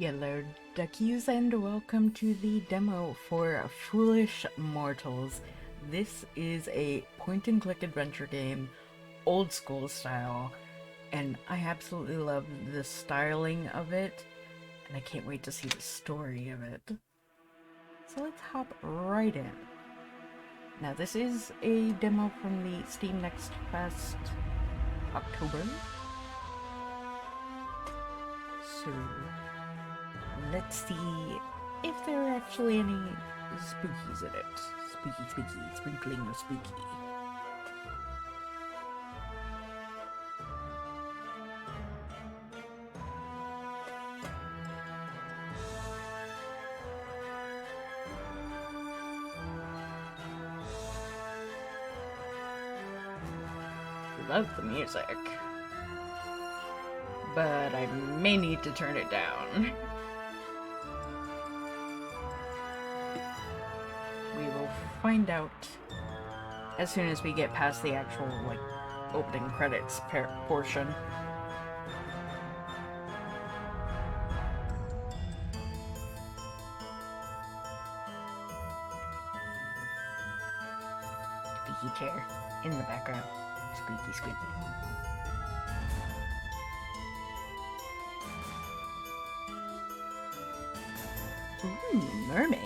Hello, duckies, and welcome to the demo for Foolish Mortals. This is a point-and-click adventure game, old school style, and I absolutely love the styling of it, and I can't wait to see the story of it. So let's hop right in. Now, this is a demo from the Steam Next Fest October. So let's see if there are actually any spookies in it. Spooky, sprinkling of spooky. Love the music, but I may need to turn it down. We will find out as soon as we get past the actual, opening credits portion. Squeaky chair in the background. Squeaky, squeaky. Ooh, mermaid.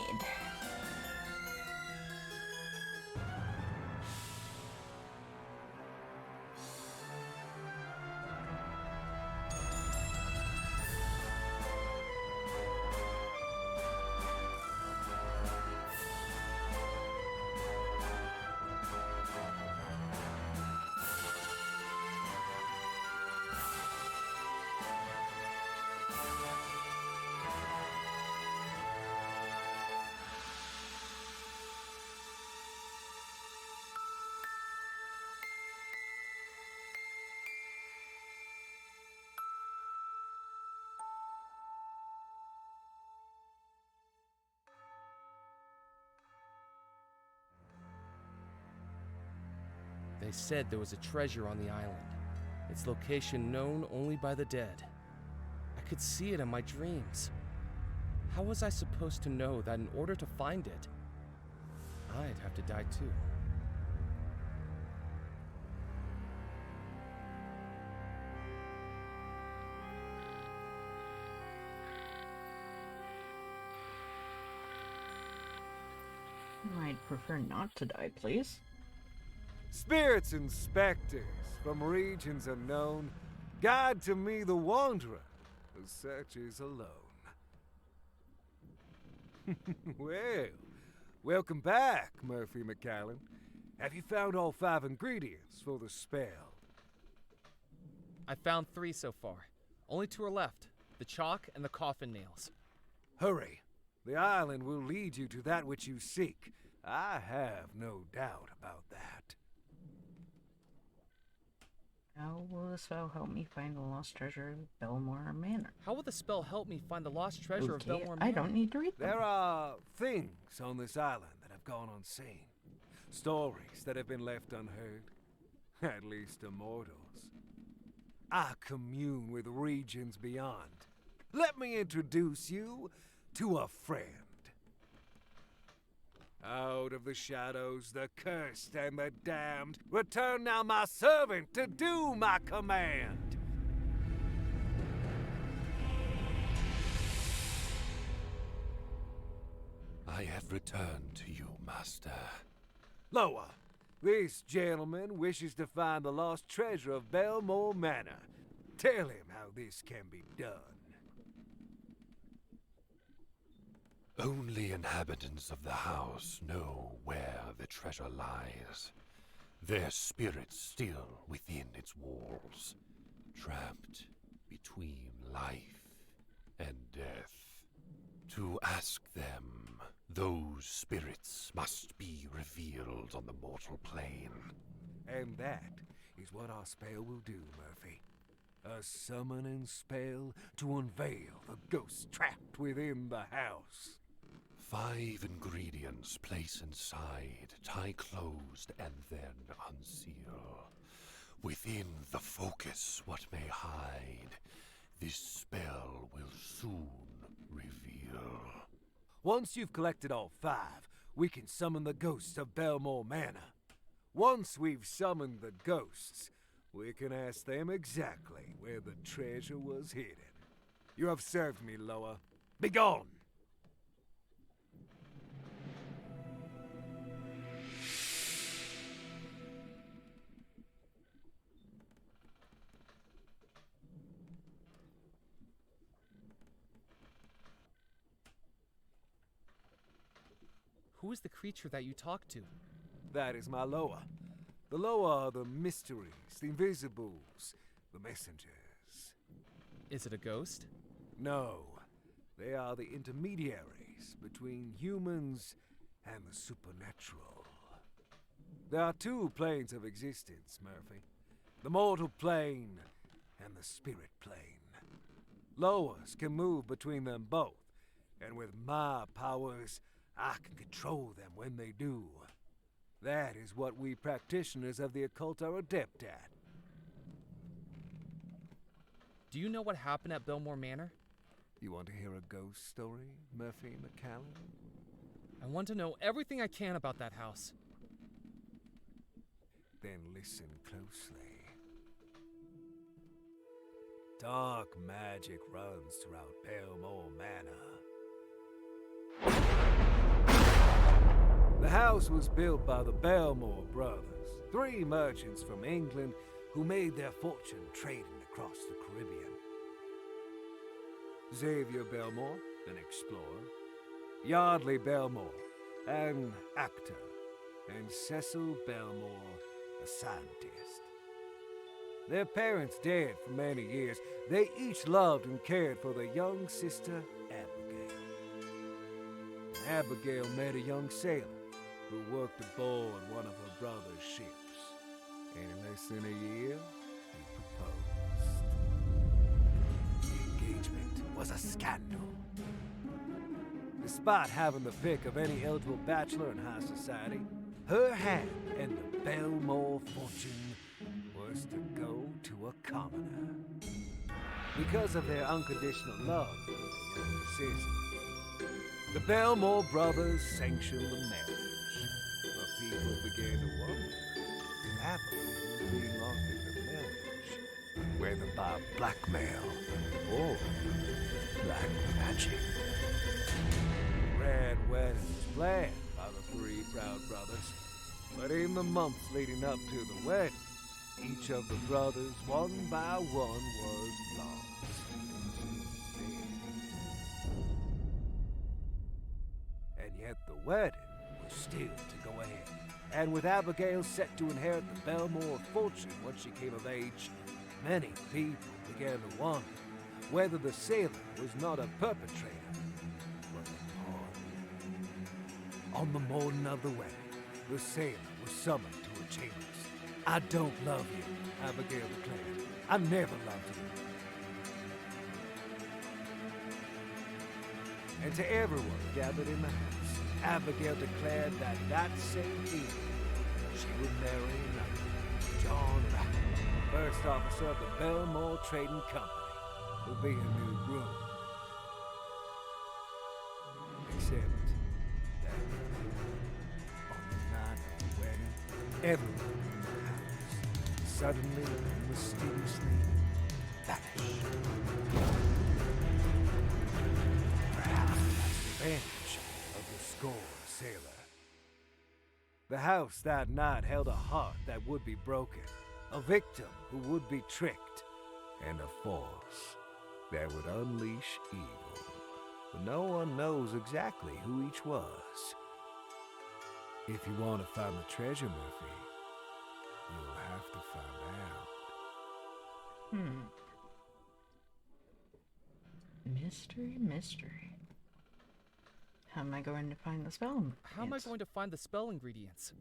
They said there was a treasure on the island, its location known only by the dead. I could see it in my dreams. How was I supposed to know that in order to find it, I'd have to die too? I'd prefer not to die, please. Spirits and specters from regions unknown, guide to me the wanderer who searches alone. Well, welcome back, Murphy McCallan. Have you found all 5 ingredients for the spell? I found 3 so far. Only 2 are left, the chalk and the coffin nails. Hurry. The island will lead you to that which you seek. I have no doubt about that. How will the spell help me find the lost treasure of Belmore Manor? How will the spell help me find the lost treasure of Belmore I Manor? don't need to read them. There are things on this island that have gone unseen. Stories that have been left unheard. At least to mortals. I commune with regions beyond. Let me introduce you to a friend. Out of the shadows, the cursed and the damned, return now my servant to do my command. I have returned to you, Master. Loa, this gentleman wishes to find the lost treasure of Belmore Manor. Tell him how this can be done. Only inhabitants of the house know where the treasure lies. Their spirits still within its walls, trapped between life and death. To ask them, those spirits must be revealed on the mortal plane. And that is what our spell will do, Murphy. A summoning spell to unveil the ghosts trapped within the house. 5 ingredients place inside, tie closed, and then unseal. Within the focus what may hide, this spell will soon reveal. Once you've collected all 5, we can summon the ghosts of Belmore Manor. Once we've summoned the ghosts, we can ask them exactly where the treasure was hidden. You have served me, Loa. Begone! Who is the creature that you talked to? That is my Loa. The Loa are the mysteries, the invisibles, the messengers. Is it a ghost? No, they are the intermediaries between humans and the supernatural. There are 2 planes of existence, Murphy. The mortal plane and the spirit plane. Loas can move between them both, and with my powers, I can control them when they do. That is what we practitioners of the occult are adept at. Do you know what happened at Belmore Manor? You want to hear a ghost story, Murphy McCallum? I want to know everything I can about that house. Then listen closely. Dark magic runs throughout Belmore Manor. The house was built by the Belmore brothers, 3 merchants from England who made their fortune trading across the Caribbean. Xavier Belmore, an explorer, Yardley Belmore, an actor, and Cecil Belmore, a scientist. Their parents dead for many years. They each loved and cared for their young sister, Abigail. Abigail met a young sailor who worked aboard one of her brother's ships. And in less than a year, he proposed. The engagement was a scandal. Despite having the pick of any eligible bachelor in high society, her hand in the Belmore fortune was to go to a commoner. Because of their unconditional love for the younger sister, the Belmore brothers sanctioned the marriage. But people began to wonder if Abigail was being offered the marriage, whether by blackmail or black magic. Red wedding was planned by the 3 proud brothers, but in the months leading up to the wedding, each of the brothers, one by one, was lost. And yet the wedding was still to go ahead. And with Abigail set to inherit the Belmore fortune once she came of age, many people began to wonder whether the sailor was not a perpetrator, but a pawn. On the morning of the wedding, the sailor was summoned to her chambers. "I don't love you," Abigail declared. "I never loved you." And to everyone gathered in the house, Abigail declared that that same evening she would marry John Rackett, first officer of the Belmore Trading Company, would be her new groom. Except that on the night of the wedding, everyone in the house suddenly and mysteriously vanished. Perhaps that's revenge of the scorned sailor. The house that night held a heart that would be broken, a victim who would be tricked, and a force that would unleash evil. But no one knows exactly who each was. If you want to find the treasure, Murphy, you'll have to find out. Mystery, mystery. How am I going to find the spell? How am I going to find the spell ingredients?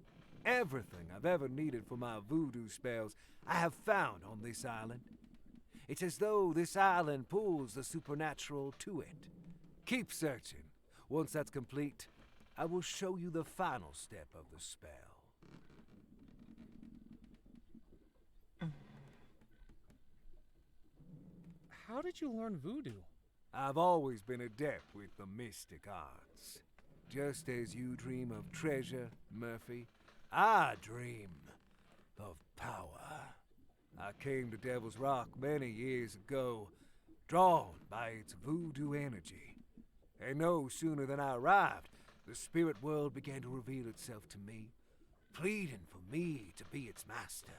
Everything I've ever needed for my voodoo spells, I have found on this island. It's as though this island pulls the supernatural to it. Keep searching. Once that's complete, I will show you the final step of the spell. How did you learn voodoo? I've always been adept with the mystic arts. Just as you dream of treasure, Murphy, I dream of power. I came to Devil's Rock many years ago, drawn by its voodoo energy. And no sooner than I arrived, the spirit world began to reveal itself to me, pleading for me to be its master.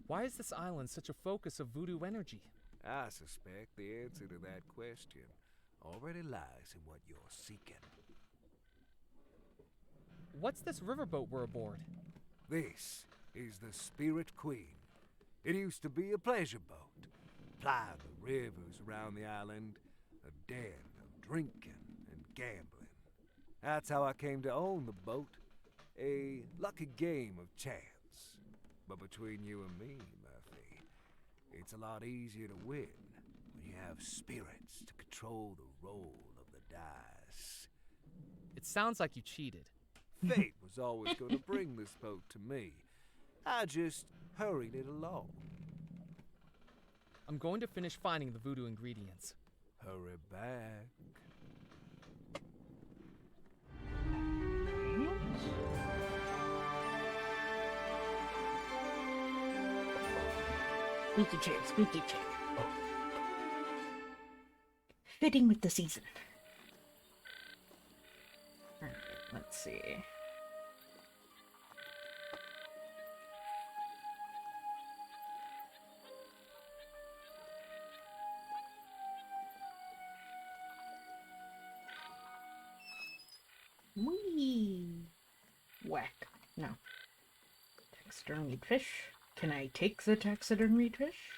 Why is this island such a focus of voodoo energy? I suspect the answer to that question already lies in what you're seeking. What's this riverboat we're aboard? This is the Spirit Queen. It used to be a pleasure boat, ply the rivers around the island, a den of drinking and gambling. That's how I came to own the boat, a lucky game of chance. But between you and me, Murphy, it's a lot easier to win when you have spirits to control the roll of the dice. It sounds like you cheated. Fate was always going to bring this boat to me. I just hurried it along. I'm going to finish finding the voodoo ingredients. Hurry back. Squeaky chair, squeaky chair. Fitting with the season. Alright, let's see. Whee! Whack. No. Taxidermied fish. Can I take the taxidermied fish?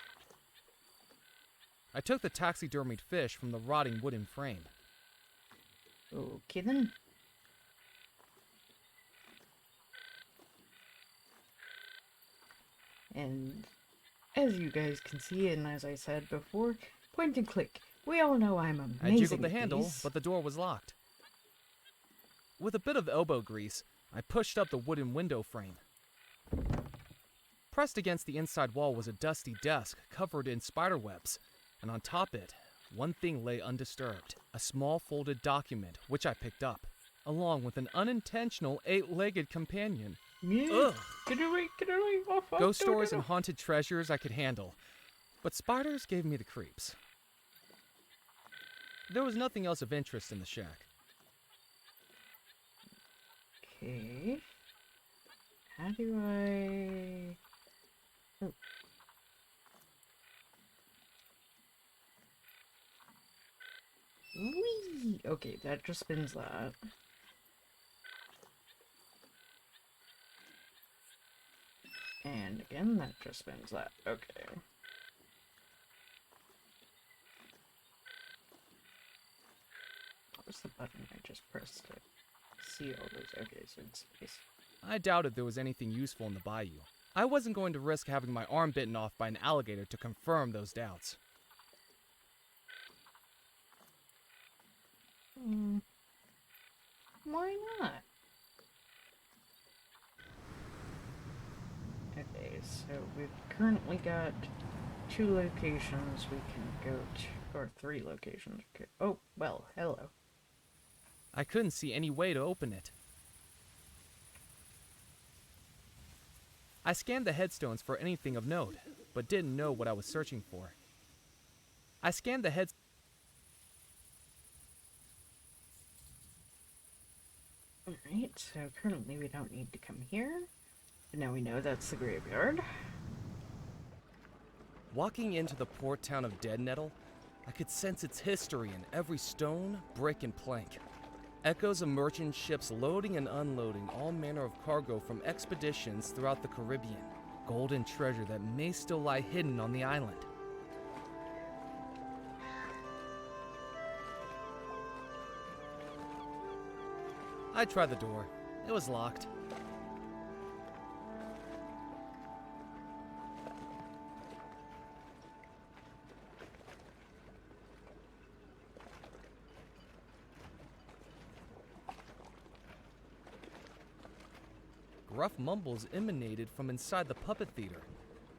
I took the taxidermied fish from the rotting wooden frame. Okay then. And as you guys can see, and as I said before, point and click. We all know I'm amazing. I jiggled the at handle, these. but the door was locked. With a bit of elbow grease, I pushed up the wooden window frame. Pressed against the inside wall was a dusty desk covered in spider webs, and on top it, one thing lay undisturbed, a small folded document which I picked up, along with an unintentional 8-legged companion. Yeah. Ugh. Get away, off, Ghost no, stories no, and haunted treasures I could handle, but spiders gave me the creeps. There was nothing else of interest in the shack. Okay. How do I... Oh. Whee! Okay, that just spins that. And again, that just spins that. Okay. What was the button I just pressed to see all those? Okay, so it's space. I doubted there was anything useful in the bayou. I wasn't going to risk having my arm bitten off by an alligator to confirm those doubts. Why not? Okay, so we've currently got 2 locations we can go to, or 3 locations. Okay. Oh, well, hello. I couldn't see any way to open it. I scanned the headstones for anything of note, but didn't know what I was searching for. I scanned the heads. Alright, so currently we don't need to come here. But now we know that's the graveyard. Walking into the port town of Dead Nettle, I could sense its history in every stone, brick, and plank. Echoes of merchant ships loading and unloading all manner of cargo from expeditions throughout the Caribbean. Gold and treasure that may still lie hidden on the island. I tried the door. It was locked. Gruff mumbles emanated from inside the puppet theater.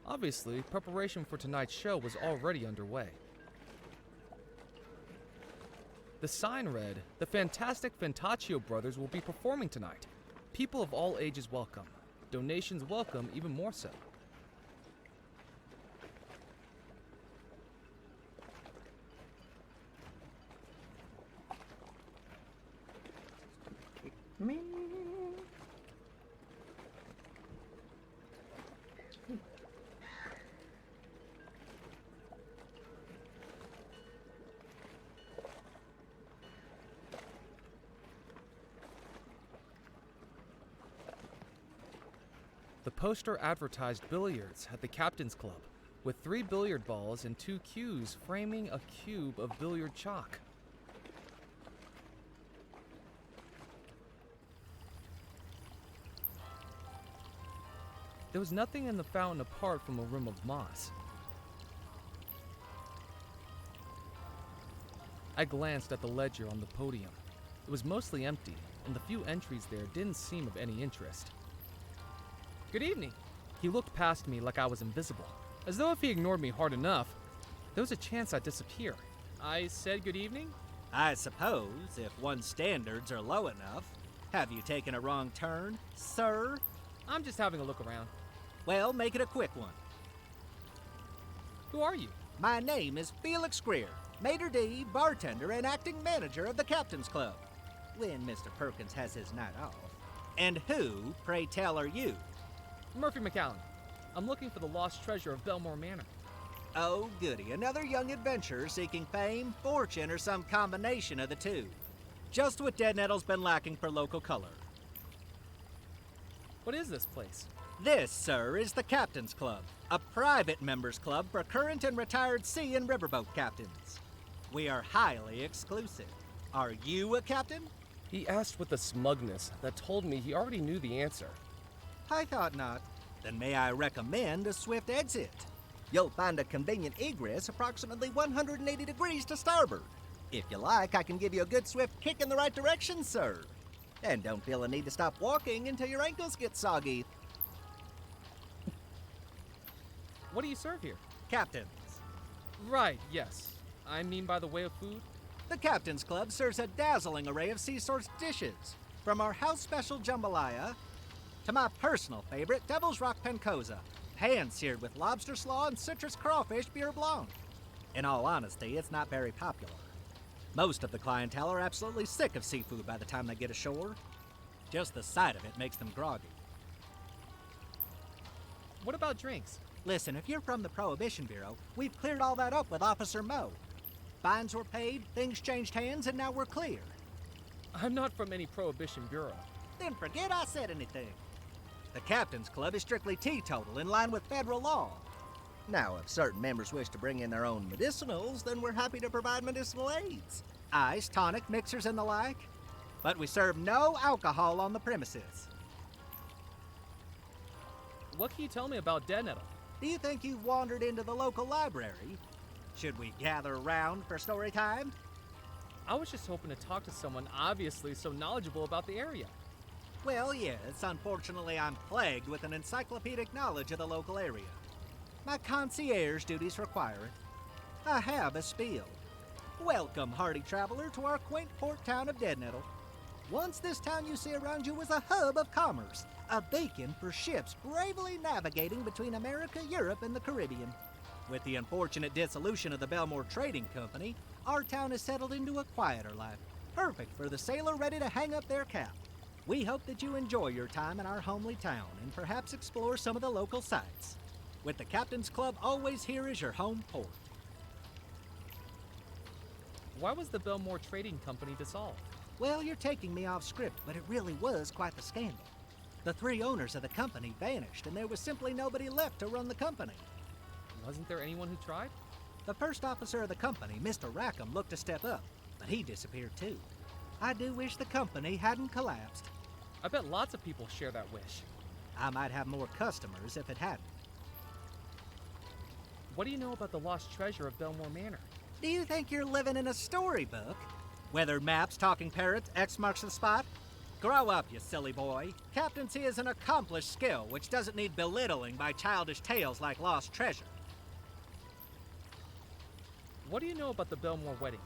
Obviously, preparation for tonight's show was already underway. The sign read, "The Fantastic Fantaccio Brothers will be performing tonight. People of all ages welcome. Donations welcome even more so." Me. The poster advertised billiards at the Captain's Club, with 3 billiard balls and 2 cues framing a cube of billiard chalk. There was nothing in the fountain apart from a rim of moss. I glanced at the ledger on the podium. It was mostly empty, and the few entries there didn't seem of any interest. "Good evening." He looked past me like I was invisible, as though if he ignored me hard enough, there was a chance I'd disappear. I said good evening? I suppose, if one's standards are low enough. Have you taken a wrong turn, sir? I'm just having a look around. Well, make it a quick one. Who are you? My name is Felix Greer, maitre d', bartender, and acting manager of the Captain's Club, when Mr. Perkins has his night off. And who, pray tell, are you? Murphy McAllen. I'm looking for the lost treasure of Belmore Manor. Oh, goody, another young adventurer seeking fame, fortune, or some combination of the two. Just what Dead Nettle's been lacking for local color. What is this place? This, sir, is the Captain's Club, a private members club for current and retired sea and riverboat captains. We are highly exclusive. Are you a captain? He asked with a smugness that told me he already knew the answer. I thought not. Then may I recommend a swift exit? You'll find a convenient egress approximately 180 degrees to starboard. If you like, I can give you a good swift kick in the right direction, sir. And don't feel a need to stop walking until your ankles get soggy. What do you serve here? Captains. Right, yes. I mean by the way of food? The Captain's Club serves a dazzling array of sea-source dishes, from our house special jambalaya to my personal favorite, Devil's Rock Pancosa, pan-seared with lobster slaw and citrus crawfish beurre blanc. In all honesty, it's not very popular. Most of the clientele are absolutely sick of seafood by the time they get ashore. Just the sight of it makes them groggy. What about drinks? Listen, if you're from the Prohibition Bureau, we've cleared all that up with Officer Moe. Fines were paid, things changed hands, and now we're clear. I'm not from any Prohibition Bureau. Then forget I said anything. The Captain's Club is strictly teetotal, in line with federal law. Now, if certain members wish to bring in their own medicinals, then we're happy to provide medicinal aids. Ice, tonic, mixers, and the like. But we serve no alcohol on the premises. What can you tell me about Dead Nettle? Do you think you wandered into the local library? Should we gather around for story time? I was just hoping to talk to someone obviously so knowledgeable about the area. Well, yes, unfortunately I'm plagued with an encyclopedic knowledge of the local area. My concierge duties require it. I have a spiel. Welcome, hardy traveler, to our quaint port town of Dead Nettle. Once this town you see around you was a hub of commerce, a beacon for ships bravely navigating between America, Europe, and the Caribbean. With the unfortunate dissolution of the Belmore Trading Company, our town has settled into a quieter life, perfect for the sailor ready to hang up their cap. We hope that you enjoy your time in our homely town and perhaps explore some of the local sites. With the Captain's Club always here as your home port. Why was the Belmore Trading Company dissolved? Well, you're taking me off script, but it really was quite the scandal. The 3 owners of the company vanished, and there was simply nobody left to run the company. Wasn't there anyone who tried? The first officer of the company, Mr. Rackham, looked to step up, but he disappeared too. I do wish the company hadn't collapsed. I bet lots of people share that wish. I might have more customers if it hadn't. What do you know about the lost treasure of Belmore Manor? Do you think you're living in a storybook? Weathered maps, talking parrots, X marks the spot? Grow up, you silly boy. Captaincy is an accomplished skill which doesn't need belittling by childish tales like lost treasure. What do you know about the Belmore wedding?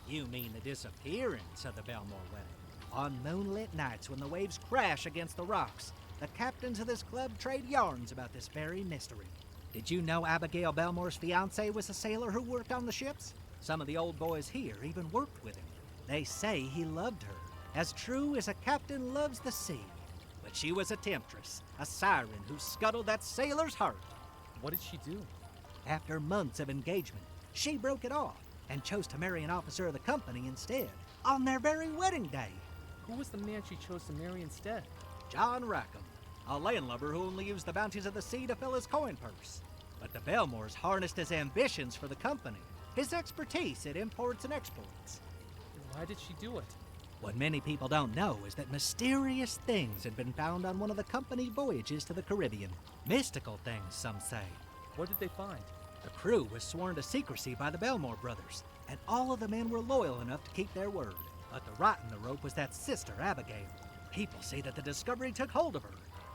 You mean the disappearance of the Belmore wedding? On moonlit nights when the waves crash against the rocks, the captains of this club trade yarns about this very mystery. Did you know Abigail Belmore's fiancé was a sailor who worked on the ships? Some of the old boys here even worked with him. They say he loved her, as true as a captain loves the sea. But she was a temptress, a siren who scuttled that sailor's heart. What did she do? After months of engagement, she broke it off and chose to marry an officer of the company instead, on their very wedding day. Who was the man she chose to marry instead? John Rackham, a landlubber who only used the bounties of the sea to fill his coin purse. But the Belmores harnessed his ambitions for the company, his expertise at imports and exports. Why did she do it? What many people don't know is that mysterious things had been found on one of the company voyages to the Caribbean. Mystical things, some say. What did they find? The crew was sworn to secrecy by the Belmore brothers, and all of the men were loyal enough to keep their word. But the rot in the rope was that sister, Abigail. People say that the discovery took hold of her.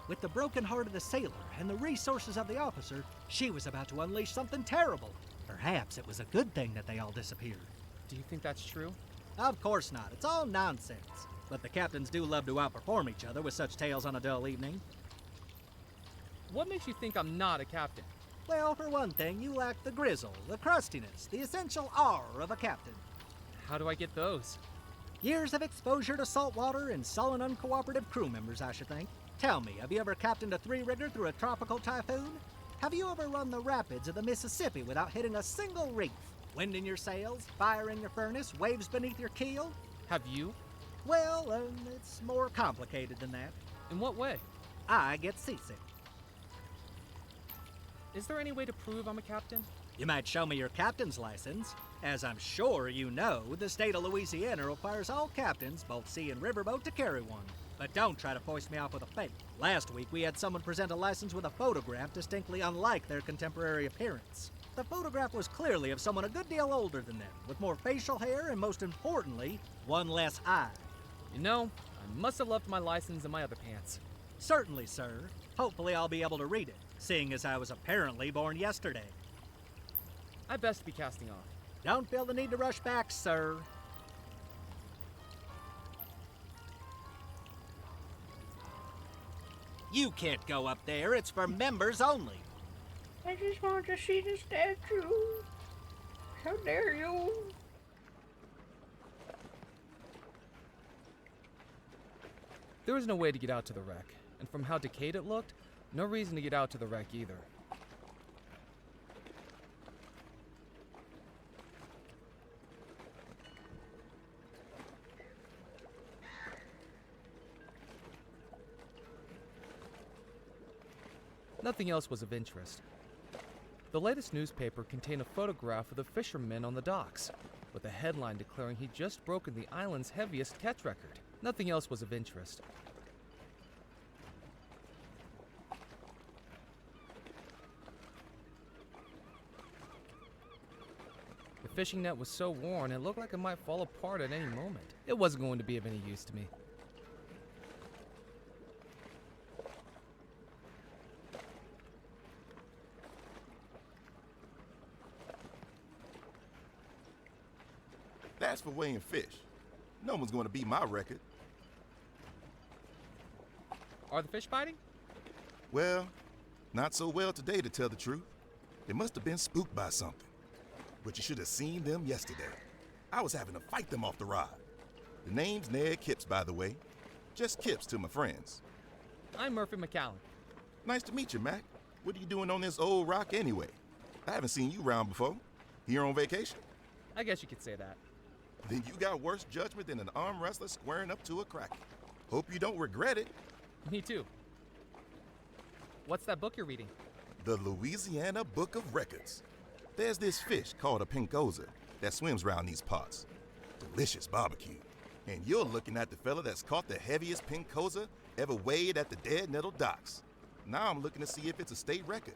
With the broken heart of the sailor and the resources of the officer, she was about to unleash something terrible. Perhaps it was a good thing that they all disappeared. Do you think that's true? Of course not. It's all nonsense. But the captains do love to outperform each other with such tales on a dull evening. What makes you think I'm not a captain? Well, for one thing, you lack the grizzle, the crustiness, the essential R of a captain. How do I get those? Years of exposure to salt water and sullen, uncooperative crew members, I should think. Tell me, have you ever captained a three-rigger through a tropical typhoon? Have you ever run the rapids of the Mississippi without hitting a single reef? Wind in your sails, fire in your furnace, waves beneath your keel? Have you? Well, it's more complicated than that. In what way? I get seasick. Is there any way to prove I'm a captain? You might show me your captain's license. As I'm sure you know, the state of Louisiana requires all captains, both sea and riverboat, to carry one. But don't try to foist me off with a fake. Last week, we had someone present a license with a photograph distinctly unlike their contemporary appearance. The photograph was clearly of someone a good deal older than them, with more facial hair and, most importantly, one less eye. You know, I must have left my license in my other pants. Certainly, sir. Hopefully I'll be able to read it, seeing as I was apparently born yesterday. I best be casting off. Don't feel the need to rush back, sir. You can't go up there. It's for members only. I just want to see the statue. How dare you? There was no way to get out to the wreck, and from how decayed it looked, no reason to get out to the wreck either. Nothing else was of interest. The latest newspaper contained a photograph of the fisherman on the docks, with a headline declaring he'd just broken the island's heaviest catch record. Nothing else was of interest. The fishing net was so worn it looked like it might fall apart at any moment. It wasn't going to be of any use to me. That's for weighing fish. No one's going to beat my record. Are the fish biting? Well, not so well today, to tell the truth. They must have been spooked by something. But you should have seen them yesterday. I was having to fight them off the rod. The name's Ned Kipps, by the way. Just Kipps to my friends. I'm Murphy McCallan. Nice to meet you, Mac. What are you doing on this old rock anyway? I haven't seen you around before. Here on vacation? I guess you could say that. Then you got worse judgment than an arm wrestler squaring up to a cracker. Hope you don't regret it. Me too. What's that book you're reading? The Louisiana Book of Records. There's this fish called a pinkoza that swims around these parts. Delicious barbecue. And you're looking at the fella that's caught the heaviest pinkoza ever weighed at the Dead Nettle docks. Now I'm looking to see if it's a state record,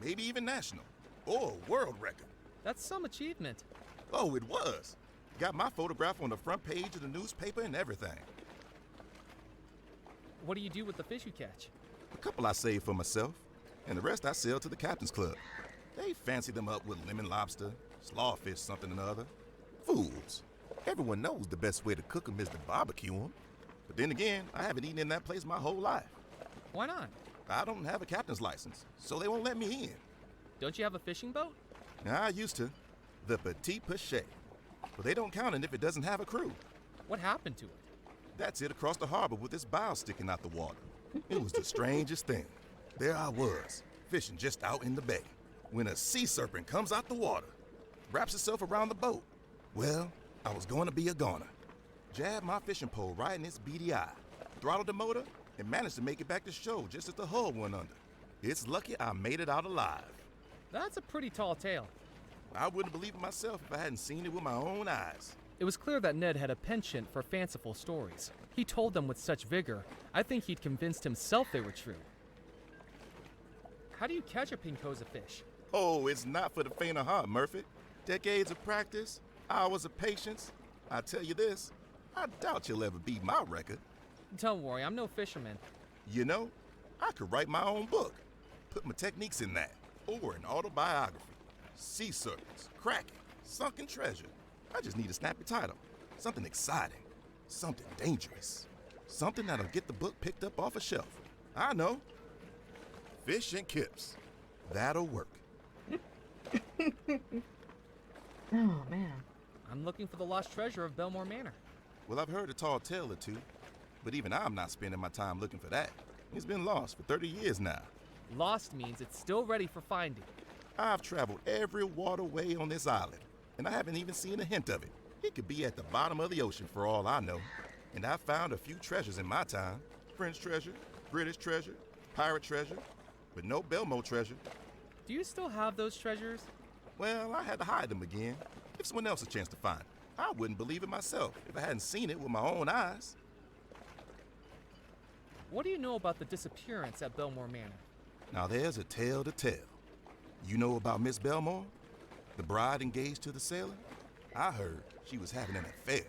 maybe even national, or a world record. That's some achievement. Oh, it was. Got my photograph on the front page of the newspaper and everything. What do you do with the fish you catch? A couple I save for myself, and the rest I sell to the captain's club. They fancy them up with lemon lobster, slawfish something or other. Fools. Everyone knows the best way to cook them is to barbecue them. But then again, I haven't eaten in that place my whole life. Why not? I don't have a captain's license, so they won't let me in. Don't you have a fishing boat? Now, I used to. The Petit Pichet. But they don't count it if it doesn't have a crew. What happened to it? That's it across the harbor with its bow sticking out the water. It was the strangest thing. There I was, fishing just out in the bay, when a sea serpent comes out the water, wraps itself around the boat. Well, I was going to be a goner. Jabbed my fishing pole right in its beady eye, throttled the motor, and managed to make it back to shore just as the hull went under. It's lucky I made it out alive. That's a pretty tall tale. I wouldn't believe it myself if I hadn't seen it with my own eyes. It was clear that Ned had a penchant for fanciful stories. He told them with such vigor, I think he'd convinced himself they were true. How do you catch a pinkoza fish? Oh, it's not for the faint of heart, Murphy. Decades of practice, hours of patience. I tell you this, I doubt you'll ever beat my record. Don't worry, I'm no fisherman. You know, I could write my own book, put my techniques in that, or an autobiography. Sea serpents, kraken, sunken treasure. I just need a snappy title, something exciting, something dangerous, something that'll get the book picked up off a shelf. I know. Fish and Kips. That'll work. Oh, man. I'm looking for the lost treasure of Belmore Manor. Well, I've heard a tall tale or two, but even I'm not spending my time looking for that. It's been lost for 30 years now. Lost means it's still ready for finding. I've traveled every waterway on this island, and I haven't even seen a hint of it. It could be at the bottom of the ocean for all I know. And I've found a few treasures in my time. French treasure, British treasure, pirate treasure, but no Belmo treasure. Do you still have those treasures? Well, I had to hide them again. Give someone else a chance to find it. I wouldn't believe it myself if I hadn't seen it with my own eyes. What do you know about the disappearance at Belmore Manor? Now there's a tale to tell. You know about Miss Belmore? The bride engaged to the sailor? I heard she was having an affair,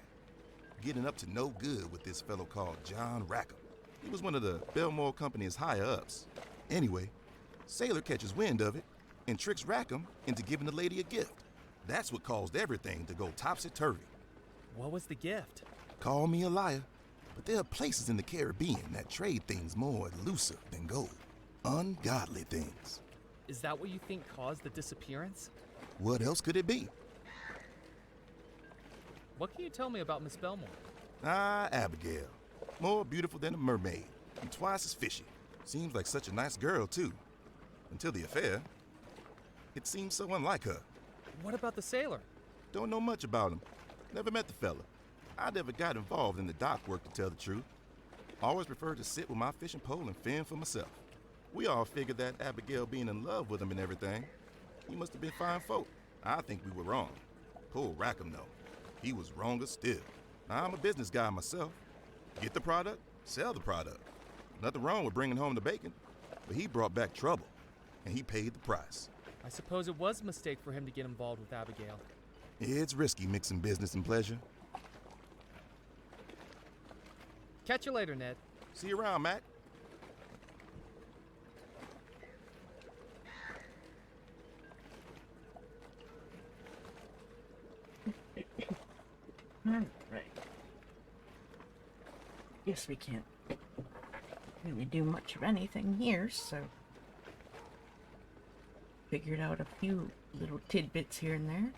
getting up to no good with this fellow called John Rackham. He was one of the Belmore Company's higher-ups. Anyway, sailor catches wind of it and tricks Rackham into giving the lady a gift. That's what caused everything to go topsy-turvy. What was the gift? Call me a liar, but there are places in the Caribbean that trade things more elusive than gold. Ungodly things. Is that what you think caused the disappearance? What else could it be? What can you tell me about Miss Belmore? Ah, Abigail. More beautiful than a mermaid, and twice as fishy. Seems like such a nice girl, too. Until the affair. It seems so unlike her. What about the sailor? Don't know much about him. Never met the fella. I never got involved in the dock work, to tell the truth. Always preferred to sit with my fishing pole and fend for myself. We all figured that Abigail being in love with him and everything. He must have been fine folk. I think we were wrong. Poor Rackham, though. He was wronger still. I'm a business guy myself. Get the product, sell the product. Nothing wrong with bringing home the bacon. But he brought back trouble, and he paid the price. I suppose it was a mistake for him to get involved with Abigail. It's risky mixing business and pleasure. Catch you later, Ned. See you around, Mac. Alright. Guess we can't really do much of anything here, so figured out a few little tidbits here and there.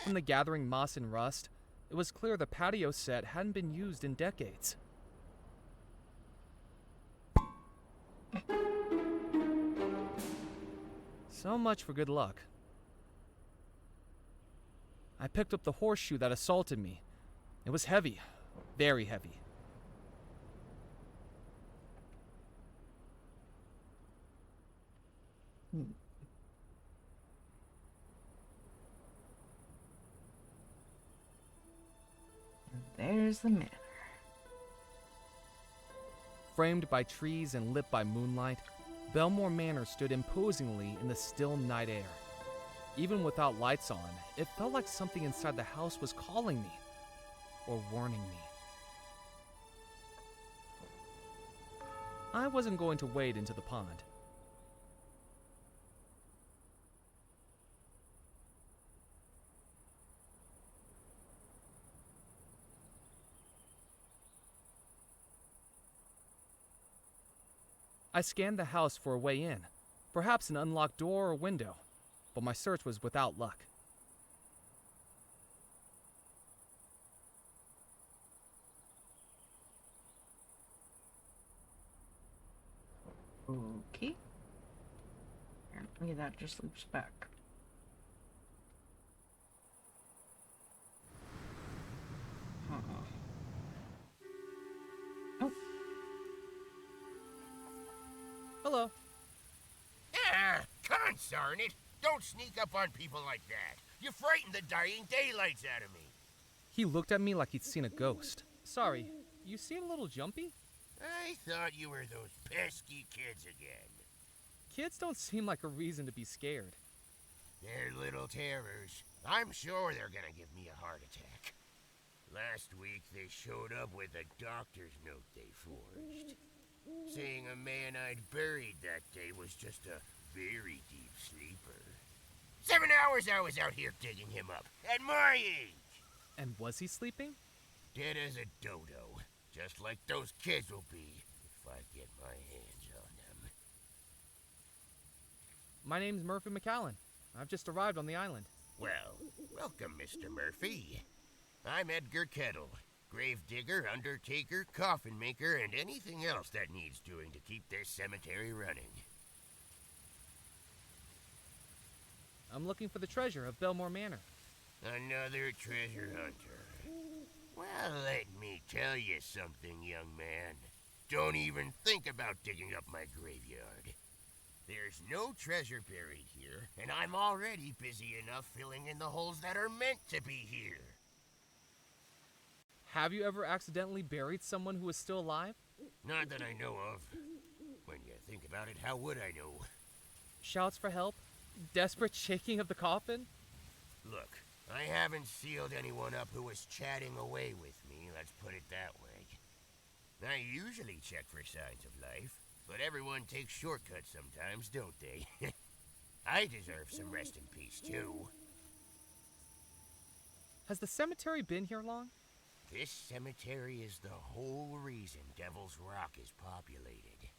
From the gathering moss and rust, it was clear the patio set hadn't been used in decades. So much for good luck. I picked up the horseshoe that assaulted me. It was heavy, very heavy. There's the manor. Framed by trees and lit by moonlight, Belmore Manor stood imposingly in the still night air. Even without lights on, it felt like something inside the house was calling me, or warning me. I wasn't going to wade into the pond. I scanned the house for a way in, perhaps an unlocked door or window, but my search was without luck. Okay. Apparently that just loops back. Huh. Oh. Hello. Ah, consarn it! Don't sneak up on people like that. You frighten the dying daylights out of me. He looked at me like he'd seen a ghost. Sorry, you seem a little jumpy? I thought you were those pesky kids again. Kids don't seem like a reason to be scared. They're little terrors. I'm sure they're gonna give me a heart attack. Last week they showed up with a doctor's note they forged, saying a man I'd buried that day was just a very deep sleeper. 7 hours I was out here digging him up, at my age! And was he sleeping? Dead as a dodo, just like those kids will be if I get my hands on them. My name's Murphy McAllen. I've just arrived on the island. Well, welcome, Mr. Murphy. I'm Edgar Kettle, gravedigger, undertaker, coffin maker, and anything else that needs doing to keep this cemetery running. I'm looking for the treasure of Belmore Manor. Another treasure hunter. Well, let me tell you something, young man. Don't even think about digging up my graveyard. There's no treasure buried here, and I'm already busy enough filling in the holes that are meant to be here. Have you ever accidentally buried someone who is still alive? Not that I know of. When you think about it, how would I know? Shouts for help? Desperate shaking of the coffin? Look, I haven't sealed anyone up who was chatting away with me, let's put it that way. I usually check for signs of life, but everyone takes shortcuts sometimes, don't they? I deserve some rest in peace, too. Has the cemetery been here long? This cemetery is the whole reason Devil's Rock is populated.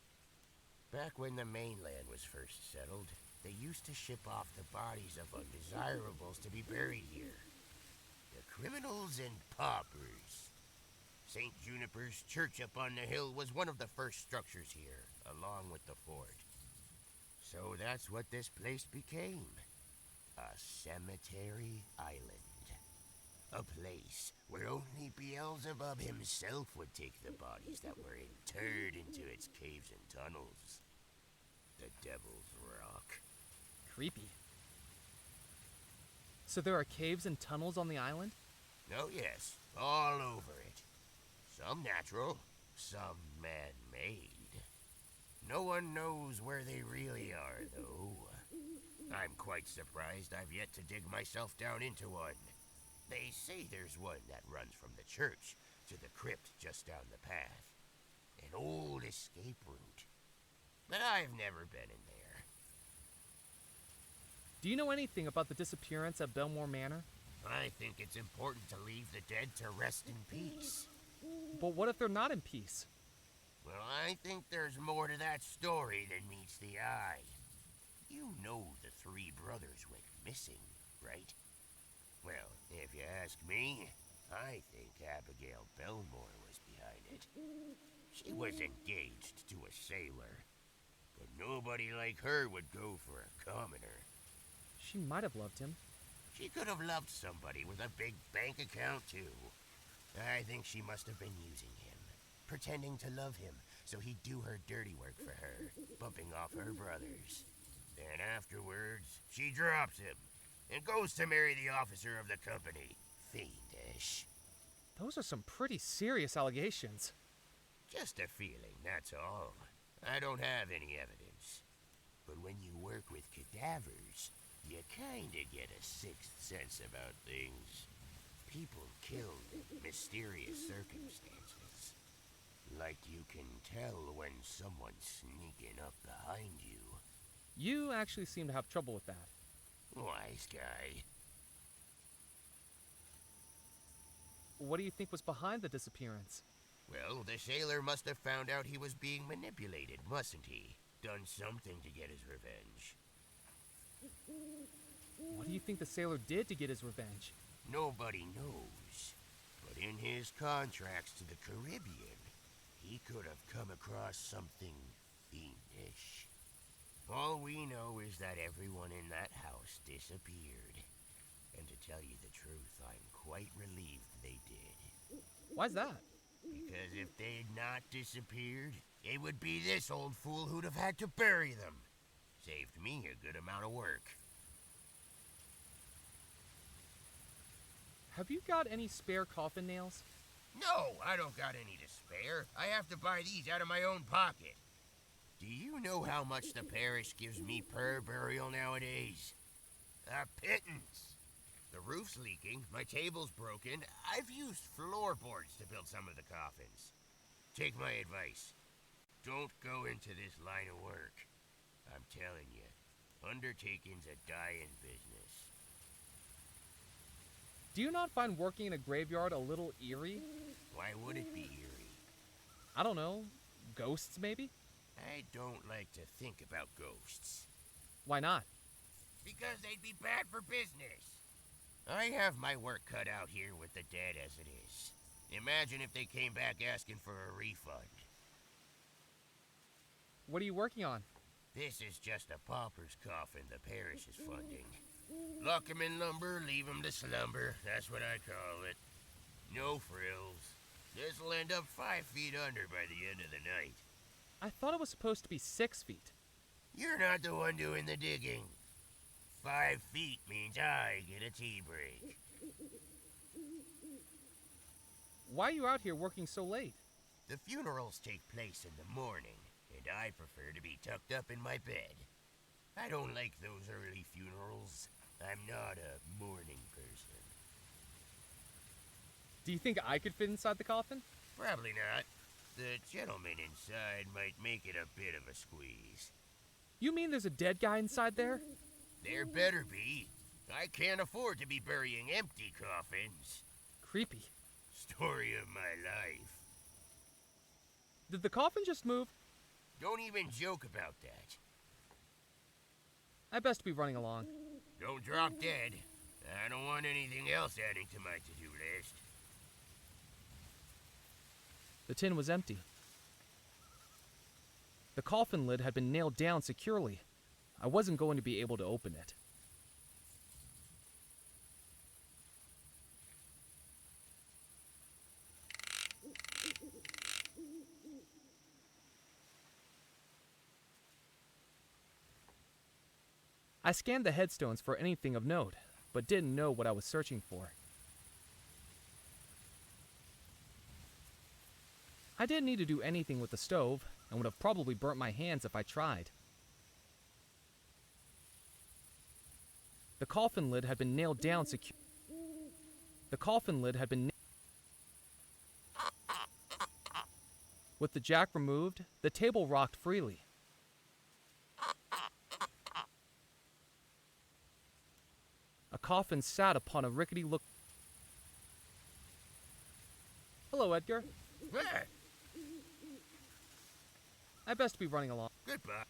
Back when the mainland was first settled, they used to ship off the bodies of undesirables to be buried here. The criminals and paupers. St. Juniper's church up on the hill was one of the first structures here, along with the fort. So that's what this place became. A cemetery island. A place where only Beelzebub himself would take the bodies that were interred into its caves and tunnels. The Devil's Rock. Creepy. So there are caves and tunnels on the island? Oh yes, all over it. Some natural, some man-made. No one knows where they really are, though. I'm quite surprised I've yet to dig myself down into one. They say there's one that runs from the church to the crypt just down the path. An old escape route. But I've never been in there. Do you know anything about the disappearance at Belmore Manor? I think it's important to leave the dead to rest in peace. But what if they're not in peace? Well, I think there's more to that story than meets the eye. You know the 3 brothers went missing, right? Well, if you ask me, I think Abigail Belmore was behind it. She was engaged to a sailor, but nobody like her would go for a commoner. She might have loved him. She could have loved somebody with a big bank account, too. I think she must have been using him, pretending to love him so he'd do her dirty work for her, bumping off her brothers. Then afterwards, she drops him and goes to marry the officer of the company. Fiendish. Those are some pretty serious allegations. Just a feeling, that's all. I don't have any evidence. But when you work with cadavers, you kinda get a sixth sense about things. People killed in mysterious circumstances. Like you can tell when someone's sneaking up behind you. You actually seem to have trouble with that. Wise guy. What do you think was behind the disappearance? Well, the sailor must have found out he was being manipulated, mustn't he? Done something to get his revenge. What do you think the sailor did to get his revenge? Nobody knows. But in his contracts to the Caribbean, he could have come across something fiendish. All we know is that everyone in that house disappeared. And to tell you the truth, I'm quite relieved they did. Why's that? Because if they'd not disappeared, it would be this old fool who'd have had to bury them. Saved me a good amount of work. Have you got any spare coffin nails? No, I don't got any to spare. I have to buy these out of my own pocket. Do you know how much the parish gives me per burial nowadays? A pittance. The roof's leaking, my table's broken. I've used floorboards to build some of the coffins. Take my advice. Don't go into this line of work. I'm telling you, undertaking's a dying business. Do you not find working in a graveyard a little eerie? Why would it be eerie? I don't know. Ghosts, maybe? I don't like to think about ghosts. Why not? Because they'd be bad for business. I have my work cut out here with the dead as it is. Imagine if they came back asking for a refund. What are you working on? This is just a pauper's coffin the parish is funding. Lock 'em in lumber, leave 'em to slumber. That's what I call it. No frills. This'll end up 5 feet under by the end of the night. I thought it was supposed to be 6 feet. You're not the one doing the digging. 5 feet means I get a tea break. Why are you out here working so late? The funerals take place in the morning, and I prefer to be tucked up in my bed. I don't like those early funerals. I'm not a morning person. Do you think I could fit inside the coffin? Probably not. The gentleman inside might make it a bit of a squeeze. You mean there's a dead guy inside there? There better be. I can't afford to be burying empty coffins. Creepy. Story of my life. Did the coffin just move? Don't even joke about that. I best be running along. Don't drop dead. I don't want anything else adding to my to-do list. The tin was empty. The coffin lid had been nailed down securely. I wasn't going to be able to open it. I scanned the headstones for anything of note, but didn't know what I was searching for. I didn't need to do anything with the stove, and would have probably burnt my hands if I tried. The coffin lid had been nailed down secure. The coffin lid had been. With the jack removed, the table rocked freely. A coffin sat upon a rickety look. Hello, Edgar. Ah, I best be running along. goodbye.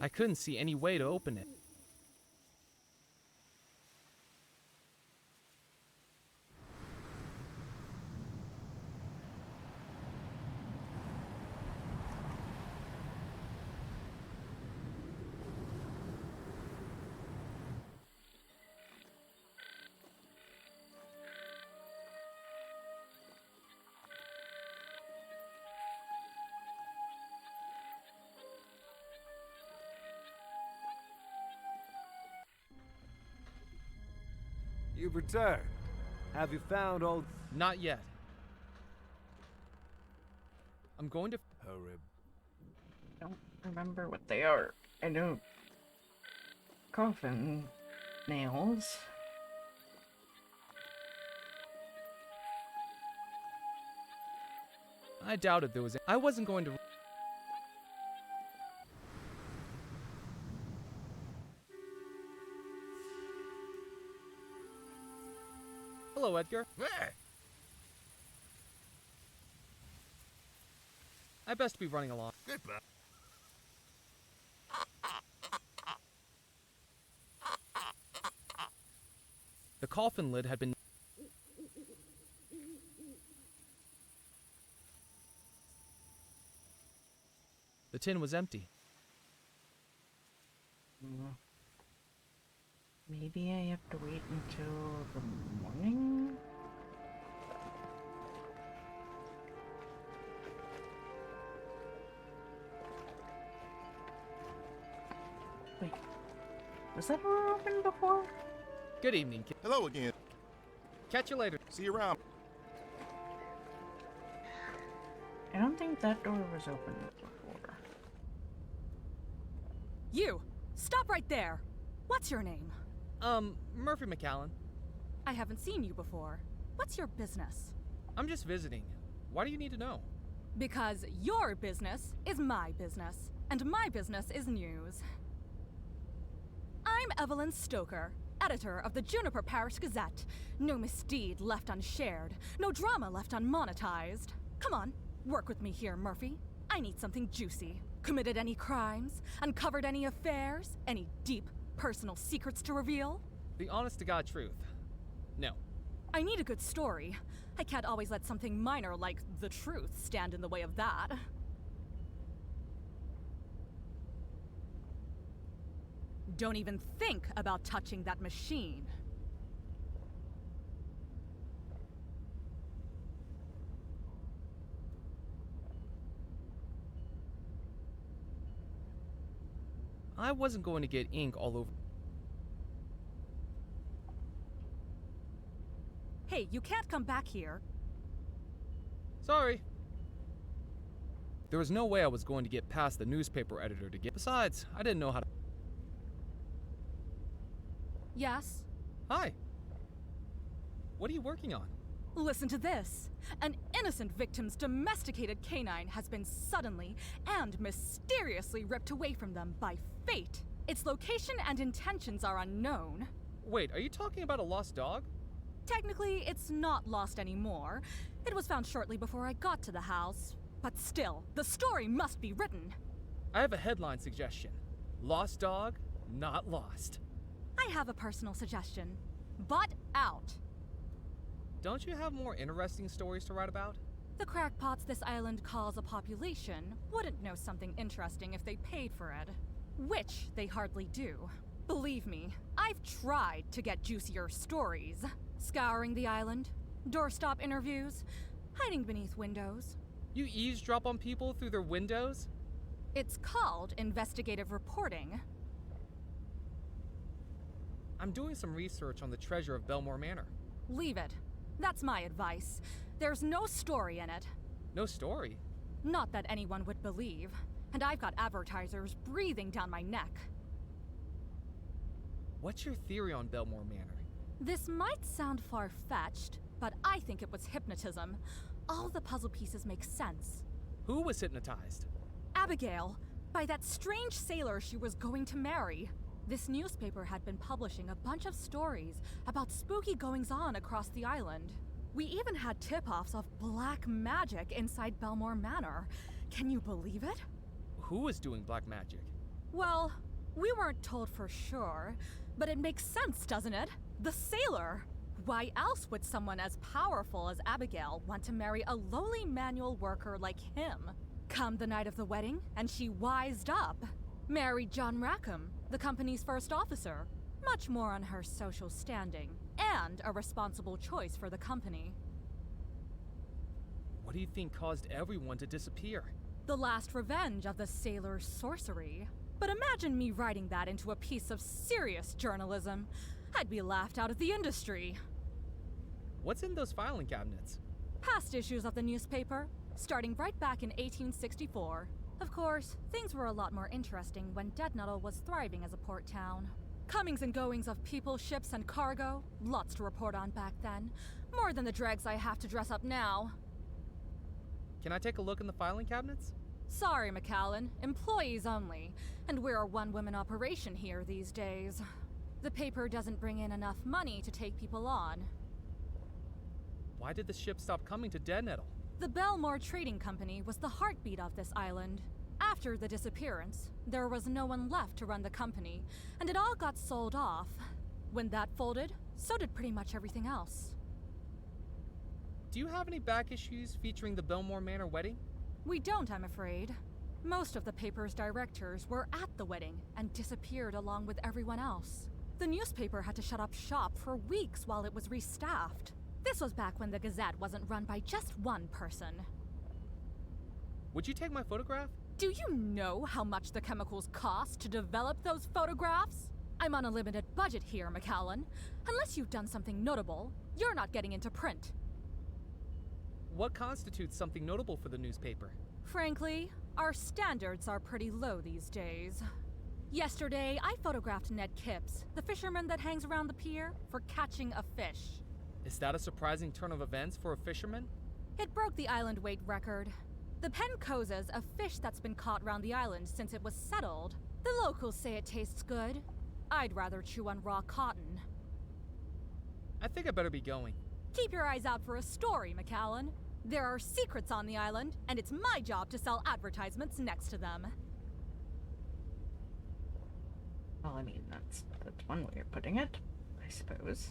I couldn't see any way to open it. You've returned. Have you found old... Not yet. I'm going to... Hurry. I don't remember what they are. I know coffin nails. I doubted there was... I wasn't going to... Hello, Edgar. Hey! I best be running along. Goodbye. The coffin lid had been... The tin was empty. Maybe I have to wait until the morning? Wait, was that door open before? Good evening, kid. Hello again. Catch you later. See you around. I don't think that door was open before. You! Stop right there! What's your name? Murphy McAllen. I haven't seen you before. What's your business? I'm just visiting. Why do you need to know? Because your business is my business, and my business is news. I'm Evelyn Stoker, editor of the Juniper Parish Gazette. No misdeed left unshared, no drama left unmonetized. Come on, work with me here, Murphy. I need something juicy. Committed any crimes? Uncovered any affairs? Any deep, personal secrets to reveal? The honest-to-God truth. No. I need a good story. I can't always let something minor like the truth stand in the way of that. Don't even think about touching that machine. I wasn't going to get ink all over... Hey, you can't come back here. Sorry. There was no way I was going to get past the newspaper editor to get... Besides, I didn't know how to... Yes? Hi. What are you working on? Listen to this. An innocent victim's domesticated canine has been suddenly and mysteriously ripped away from them by fate. Its location and intentions are unknown. Wait, are you talking about a lost dog? Technically, it's not lost anymore. It was found shortly before I got to the house. But still, the story must be written. I have a headline suggestion. Lost dog, not lost. I have a personal suggestion. Butt out. Don't you have more interesting stories to write about? The crackpots this island calls a population wouldn't know something interesting if they paid for it. Which they hardly do. Believe me, I've tried to get juicier stories. Scouring the island, doorstop interviews, hiding beneath windows. You eavesdrop on people through their windows? It's called investigative reporting. I'm doing some research on the treasure of Belmore Manor. Leave it. That's my advice. There's no story in it. No story? Not that anyone would believe. And I've got advertisers breathing down my neck. What's your theory on Belmore Manor? This might sound far-fetched, but I think it was hypnotism. All the puzzle pieces make sense. Who was hypnotized? Abigail, by that strange sailor she was going to marry. This newspaper had been publishing a bunch of stories about spooky goings-on across the island. We even had tip-offs of black magic inside Belmore Manor. Can you believe it? Who was doing black magic? Well, we weren't told for sure, but it makes sense, doesn't it? The sailor! Why else would someone as powerful as Abigail want to marry a lowly manual worker like him? Come the night of the wedding, and she wised up. Married John Rackham, the company's first officer. Much more on her social standing, and a responsible choice for the company. What do you think caused everyone to disappear? The last revenge of the sailor's sorcery. But imagine me writing that into a piece of serious journalism. I'd be laughed out of the industry. What's in those filing cabinets? Past issues of the newspaper, starting right back in 1864. Of course, things were a lot more interesting when Deadnuttle was thriving as a port town. Comings and goings of people, ships, and cargo, lots to report on back then. More than the dregs I have to dress up now. Can I take a look in the filing cabinets? Sorry, McAllen. Employees only. And we're a one-woman operation here these days. The paper doesn't bring in enough money to take people on. Why did the ship stop coming to Deadnuttle? The Belmore Trading Company was the heartbeat of this island. After the disappearance, there was no one left to run the company, and it all got sold off. When that folded, so did pretty much everything else. Do you have any back issues featuring the Belmore Manor wedding? We don't, I'm afraid. Most of the paper's directors were at the wedding and disappeared along with everyone else. The newspaper had to shut up shop for weeks while it was restaffed. This was back when the Gazette wasn't run by just one person. Would you take my photograph? Do you know how much the chemicals cost to develop those photographs? I'm on a limited budget here, McAllen. Unless you've done something notable, you're not getting into print. What constitutes something notable for the newspaper? Frankly, our standards are pretty low these days. Yesterday, I photographed Ned Kipps, the fisherman that hangs around the pier, for catching a fish. Is that a surprising turn of events for a fisherman? It broke the island weight record. The pencoza's a fish that's been caught round the island since it was settled. The locals say it tastes good. I'd rather chew on raw cotton. I think I better be going. Keep your eyes out for a story, McAllen. There are secrets on the island, and it's my job to sell advertisements next to them. Well, I mean, that's one way of putting it, I suppose.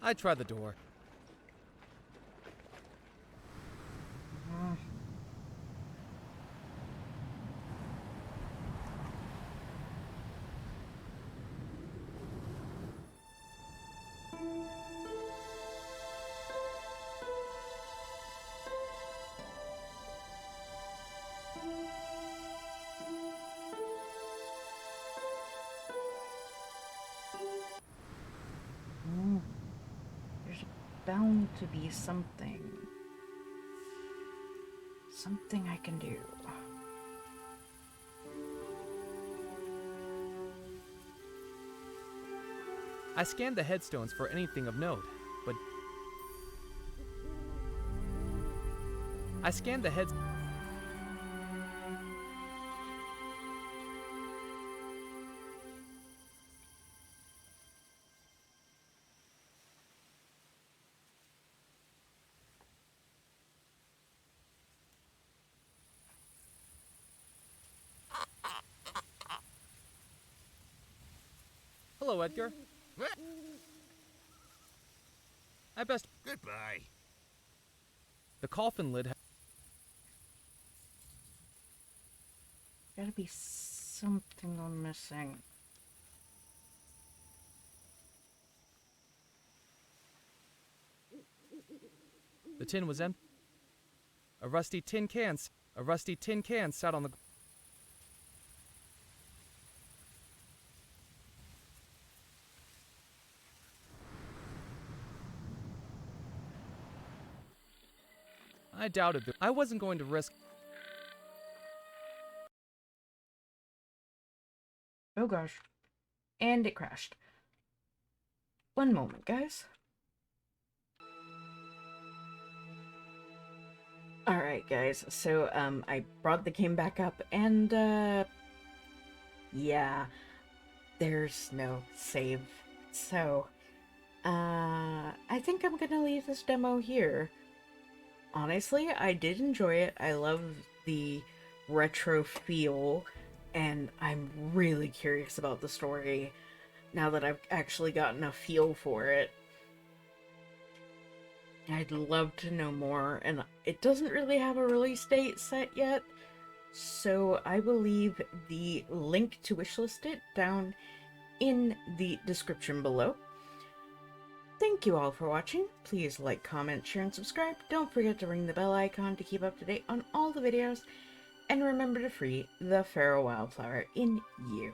I tried the door. There's bound to be something. Something I can do. I scanned the headstones for anything of note, but... I scanned the heads... Hello, Edgar. I best... Goodbye. The coffin lid... Gotta be something I'm missing. The tin was empty. A rusty tin can sat on the... I doubted that I wasn't going to risk Oh gosh. And it crashed. One moment, guys. Alright, guys. So, I brought the game back up, and, yeah. There's no save. So, I think I'm gonna leave this demo here. Honestly, I did enjoy it. I love the retro feel, and I'm really curious about the story now that I've actually gotten a feel for it. I'd love to know more, and it doesn't really have a release date set yet, so I will leave the link to wishlist it down in the description below. Thank you all for watching. Please like, comment, share, and subscribe. Don't forget to ring the bell icon to keep up to date on all the videos. And remember to free the Pharaoh Wildflower in you.